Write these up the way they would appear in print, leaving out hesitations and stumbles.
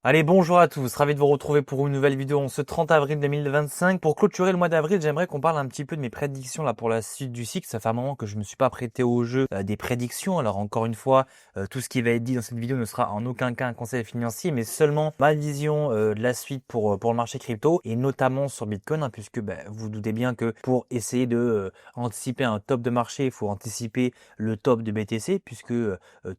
Allez, bonjour à tous, ravi de vous retrouver pour une nouvelle vidéo en ce 30 avril 2025. Pour clôturer le mois d'avril, j'aimerais qu'on parle un petit peu de mes prédictions là pour la suite du cycle. Ça fait un moment que je me suis pas prêté au jeu des prédictions. Alors encore une fois, tout ce qui va être dit dans cette vidéo ne sera en aucun cas un conseil financier, mais seulement ma vision de la suite pour le marché crypto et notamment sur Bitcoin, hein, puisque vous doutez bien que pour essayer de anticiper un top de marché, il faut anticiper le top de BTC, puisque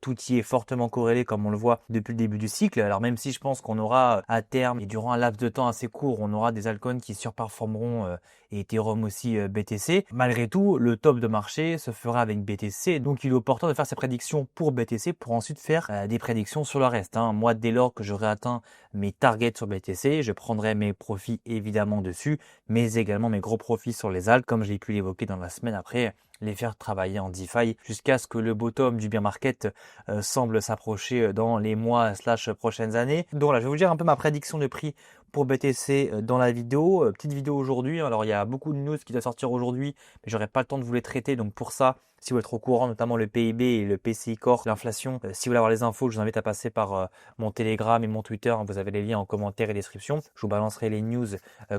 tout y est fortement corrélé comme on le voit depuis le début du cycle. Alors même si je pense qu'on aura à terme et durant un laps de temps assez court, on aura des altcoins qui surperformeront et Ethereum aussi BTC. Malgré tout, le top de marché se fera avec BTC. Donc il est opportun de faire ses prédictions pour BTC pour ensuite faire des prédictions sur le reste. Moi, dès lors que j'aurai atteint mes targets sur BTC, je prendrai mes profits évidemment dessus, mais également mes gros profits sur les alts, comme j'ai pu l'évoquer dans la semaine après, les faire travailler en DeFi jusqu'à ce que le bottom du bear market semble s'approcher dans les mois / prochaines années. Donc là, je vais vous dire un peu ma prédiction de prix pour BTC dans la vidéo. Petite vidéo aujourd'hui. Alors il y a beaucoup de news qui doivent sortir aujourd'hui, mais j'aurai pas le temps de vous les traiter. Donc pour ça, si vous voulez être au courant, notamment le PIB et le PCI Core, l'inflation, si vous voulez avoir les infos, je vous invite à passer par mon Telegram et mon Twitter. Vous avez les liens en commentaire et description. Je vous balancerai les news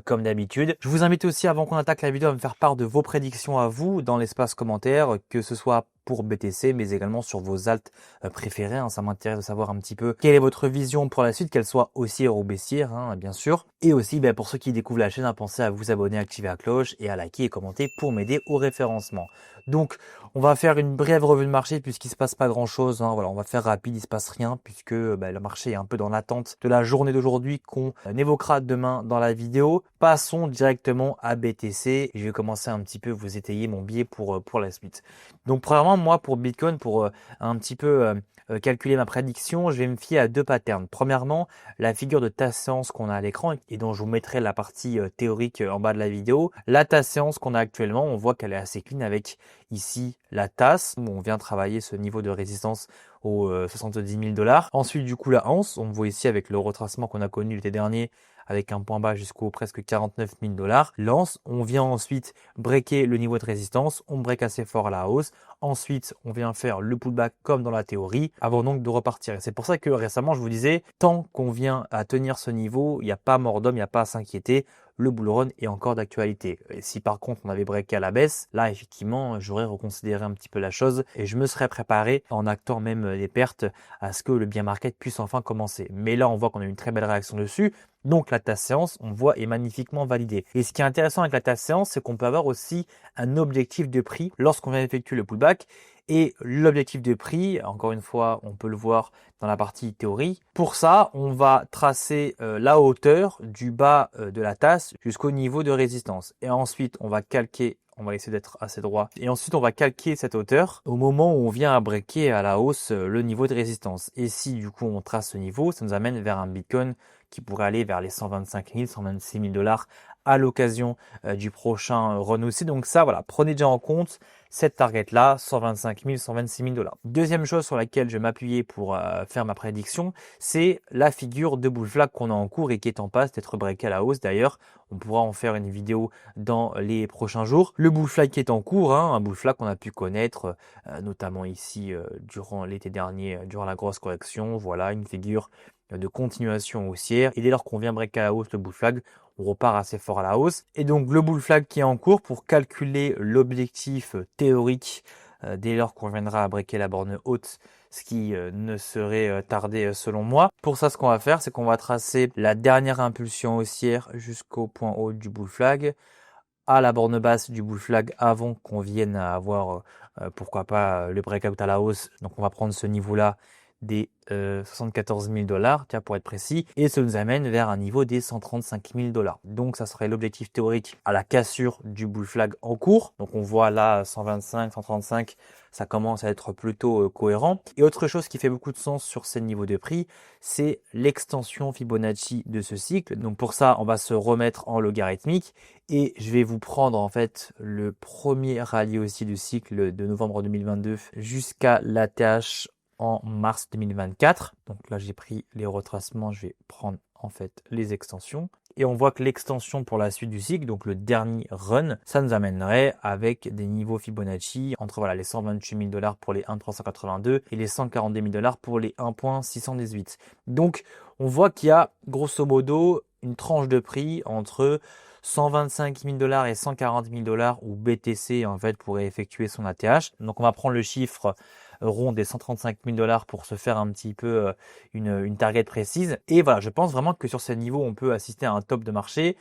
comme d'habitude. Je vous invite aussi, avant qu'on attaque la vidéo, à me faire part de vos prédictions à vous dans l'espace commentaire, que ce soit pour BTC, mais également sur vos alts préférés. Ça m'intéresse de savoir un petit peu quelle est votre vision pour la suite, qu'elle soit haussière ou baissière, bien sûr. Et aussi, pour ceux qui découvrent la chaîne, pensez à vous abonner, activer la cloche et à liker et commenter pour m'aider au référencement. Donc, on va faire une brève revue de marché puisqu'il se passe pas grand chose. Voilà, on va faire rapide, il se passe rien puisque le marché est un peu dans l'attente de la journée d'aujourd'hui qu'on évoquera demain dans la vidéo. Passons directement à BTC. Je vais commencer un petit peu vous étayer mon biais pour la suite. Donc, premièrement, moi, pour Bitcoin, pour un petit peu calculer ma prédiction, je vais me fier à deux patterns. Premièrement, la figure de tasse séance qu'on a à l'écran et dont je vous mettrai la partie théorique en bas de la vidéo. La tasse séance qu'on a actuellement, on voit qu'elle est assez clean avec ici la tasse où on vient travailler ce niveau de résistance aux 70 000 $. Ensuite, du coup, la anse, on voit ici avec le retracement qu'on a connu l'été dernier avec un point bas jusqu'au presque 49 000 $. L'anse, on vient ensuite breaker le niveau de résistance, on break assez fort à la hausse. Ensuite, on vient faire le pullback comme dans la théorie, avant donc de repartir. Et c'est pour ça que récemment, je vous disais, tant qu'on vient à tenir ce niveau, il n'y a pas mort d'homme, il n'y a pas à s'inquiéter. Le bull run est encore d'actualité. Et si par contre on avait breaké à la baisse, là effectivement j'aurais reconsidéré un petit peu la chose et je me serais préparé en actant même des pertes à ce que le bear market puisse enfin commencer. Mais là on voit qu'on a une très belle réaction dessus. Donc la tasse séance, on voit, est magnifiquement validée. Et ce qui est intéressant avec la tasse séance, c'est qu'on peut avoir aussi un objectif de prix lorsqu'on vient effectuer le pullback. Et l'objectif de prix, encore une fois, on peut le voir dans la partie théorie. Pour ça, on va tracer la hauteur du bas de la tasse jusqu'au niveau de résistance. Et ensuite, on va calquer, on va essayer d'être assez droit. Et ensuite, on va calquer cette hauteur au moment où on vient à breaker à la hausse le niveau de résistance. Et si du coup on trace ce niveau, ça nous amène vers un Bitcoin qui pourrait aller vers les 125 000, 126 000 $ à l'occasion du prochain run aussi. Donc ça, voilà, prenez déjà en compte cette target-là, 125 000, 126 000 $. Deuxième chose sur laquelle je vais m'appuyer pour faire ma prédiction, c'est la figure de bull flag qu'on a en cours et qui est en passe d'être breaké à la hausse. D'ailleurs, on pourra en faire une vidéo dans les prochains jours. Le bull flag qui est en cours, un bull flag qu'on a pu connaître, notamment ici durant l'été dernier, durant la grosse correction. Voilà, une figure de continuation haussière. Et dès lors qu'on vient breaker à la hausse le bull flag, on repart assez fort à la hausse. Et donc le bull flag qui est en cours pour calculer l'objectif théorique dès lors qu'on viendra à breaker la borne haute, ce qui ne serait tardé selon moi. Pour ça, ce qu'on va faire, c'est qu'on va tracer la dernière impulsion haussière jusqu'au point haut du bull flag, à la borne basse du bull flag avant qu'on vienne à avoir, pourquoi pas, le breakout à la hausse. Donc on va prendre ce niveau-là des 74 000 $, tiens, pour être précis, et ça nous amène vers un niveau des 135 000 $. Donc ça serait l'objectif théorique à la cassure du bull flag en cours. Donc on voit là 125, 135, ça commence à être plutôt cohérent. Et autre chose qui fait beaucoup de sens sur ces niveaux de prix, c'est l'extension Fibonacci de ce cycle. Donc pour ça, on va se remettre en logarithmique et je vais vous prendre en fait le premier rallye aussi du cycle de novembre 2022 jusqu'à l'ATH en mars 2024. Donc là, j'ai pris les retracements, je vais prendre en fait les extensions. Et on voit que l'extension pour la suite du cycle, donc le dernier run, ça nous amènerait avec des niveaux Fibonacci entre les 128 000 $ pour les 1,382 et les 142 000 $ pour les 1,618. Donc, on voit qu'il y a grosso modo une tranche de prix entre 125 000 $ et 140 000 $ où BTC en fait pourrait effectuer son ATH. Donc on va prendre le chiffre rond des 135 000 $ pour se faire un petit peu une target précise. Et voilà, je pense vraiment que sur ces niveaux, on peut assister à un top de marché.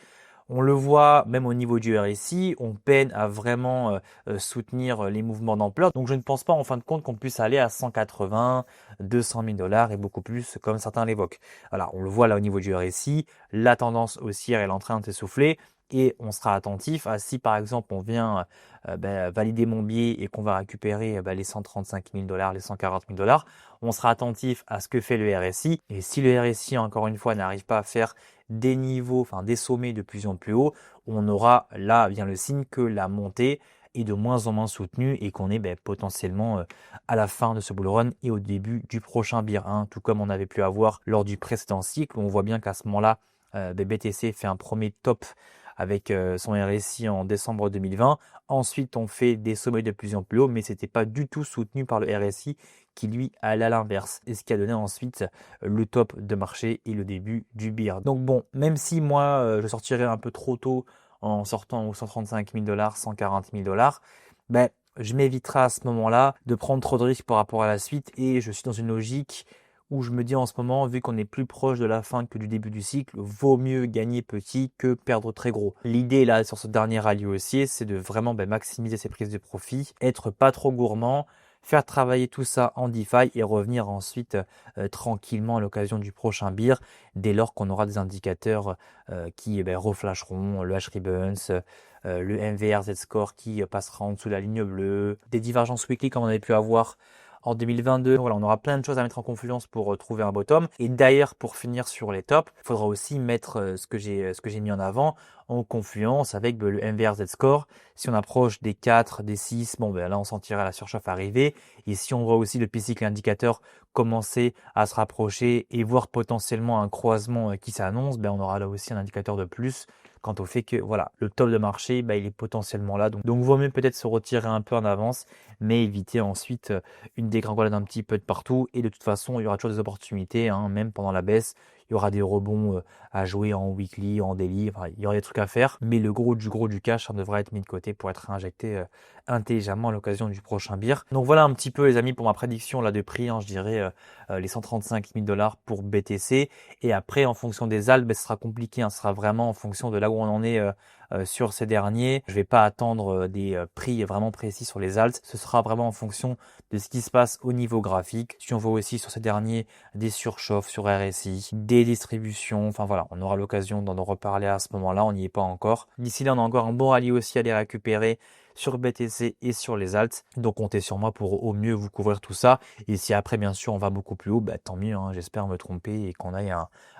On le voit même au niveau du RSI, on peine à vraiment soutenir les mouvements d'ampleur. Donc je ne pense pas en fin de compte qu'on puisse aller à 180, 200 000 $ et beaucoup plus comme certains l'évoquent. Voilà, on le voit là au niveau du RSI, la tendance haussière est en train de s'essouffler. Et on sera attentif à si par exemple on vient valider mon biais et qu'on va récupérer les 135 000 $, les 140 000 $, on sera attentif à ce que fait le RSI. Et si le RSI encore une fois n'arrive pas à faire des niveaux, enfin des sommets de plus en plus haut, on aura là bien le signe que la montée est de moins en moins soutenue et qu'on est potentiellement à la fin de ce bull run et au début du prochain bear, tout comme on avait pu avoir lors du précédent cycle. On voit bien qu'à ce moment-là, BTC fait un premier top avec son RSI en décembre 2020. Ensuite, on fait des sommets de plus en plus haut, mais ce n'était pas du tout soutenu par le RSI qui lui allait à l'inverse. Et ce qui a donné ensuite le top de marché et le début du bear. Donc bon, même si moi, je sortirais un peu trop tôt en sortant aux 135 000 $, 140 000 $, je m'éviterai à ce moment-là de prendre trop de risques par rapport à la suite et je suis dans une logique où je me dis en ce moment, vu qu'on est plus proche de la fin que du début du cycle, vaut mieux gagner petit que perdre très gros. L'idée là sur ce dernier rallye haussier, c'est de vraiment maximiser ses prises de profit, être pas trop gourmand, faire travailler tout ça en DeFi et revenir ensuite tranquillement à l'occasion du prochain bear, dès lors qu'on aura des indicateurs qui reflasheront, le H-Ribbons, le MVRZ score qui passera en dessous de la ligne bleue, des divergences weekly comme on avait pu avoir en 2022. Voilà, on aura plein de choses à mettre en confluence pour trouver un bottom. Et d'ailleurs, pour finir sur les tops, il faudra aussi mettre ce que j'ai mis en avant en confluence avec le MVRZ score. Si on approche des 4, des 6, là on sentira la surchauffe arriver. Et si on voit aussi le P-cycle indicateur commencer à se rapprocher et voir potentiellement un croisement qui s'annonce, on aura là aussi un indicateur de plus quant au fait que voilà, le top de marché, il est potentiellement là. Donc vaut mieux peut-être se retirer un peu en avance, mais éviter ensuite une dégringolade un petit peu de partout. Et de toute façon, il y aura toujours des opportunités, même pendant la baisse. Il y aura des rebonds à jouer en weekly, en daily. Enfin, il y aura des trucs à faire. Mais le gros du cash, ça devrait être mis de côté pour être injecté intelligemment à l'occasion du prochain bear. Donc voilà un petit peu les amis pour ma prédiction là de prix. Je dirais les 135 000 $ pour BTC. Et après, en fonction des alts, ce sera compliqué. Ce sera vraiment en fonction de là où on en est sur ces derniers. Je vais pas attendre des prix vraiment précis sur les alts. Ce sera vraiment en fonction de ce qui se passe au niveau graphique. Si on voit aussi sur ces derniers des surchauffes sur RSI, des distributions. Enfin voilà, on aura l'occasion d'en reparler à ce moment-là. On n'y est pas encore. D'ici là, on a encore un bon rallye aussi à les récupérer sur BTC et sur les alts. Donc comptez sur moi pour au mieux vous couvrir tout ça. Et si après bien sûr on va beaucoup plus haut, tant mieux, j'espère me tromper et qu'on aille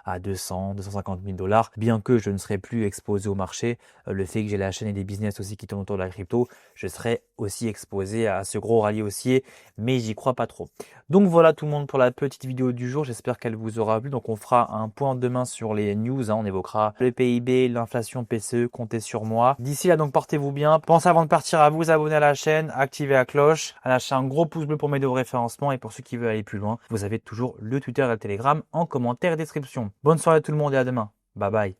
à 200, 250 000 $. Bien que je ne serai plus exposé au marché, le fait que j'ai la chaîne et des business aussi qui tournent autour de la crypto, je serai aussi exposé à ce gros rallye haussier, mais j'y crois pas trop. Donc voilà tout le monde pour la petite vidéo du jour, j'espère qu'elle vous aura plu. Donc on fera un point demain sur les news, on évoquera le PIB, l'inflation, PCE, comptez sur moi. D'ici là donc portez-vous bien, pensez avant de partir à vous abonner à la chaîne, activer la cloche, à lâcher un gros pouce bleu pour m'aider au référencement et pour ceux qui veulent aller plus loin, vous avez toujours le Twitter et le Telegram en commentaire et description. Bonne soirée à tout le monde et à demain. Bye bye.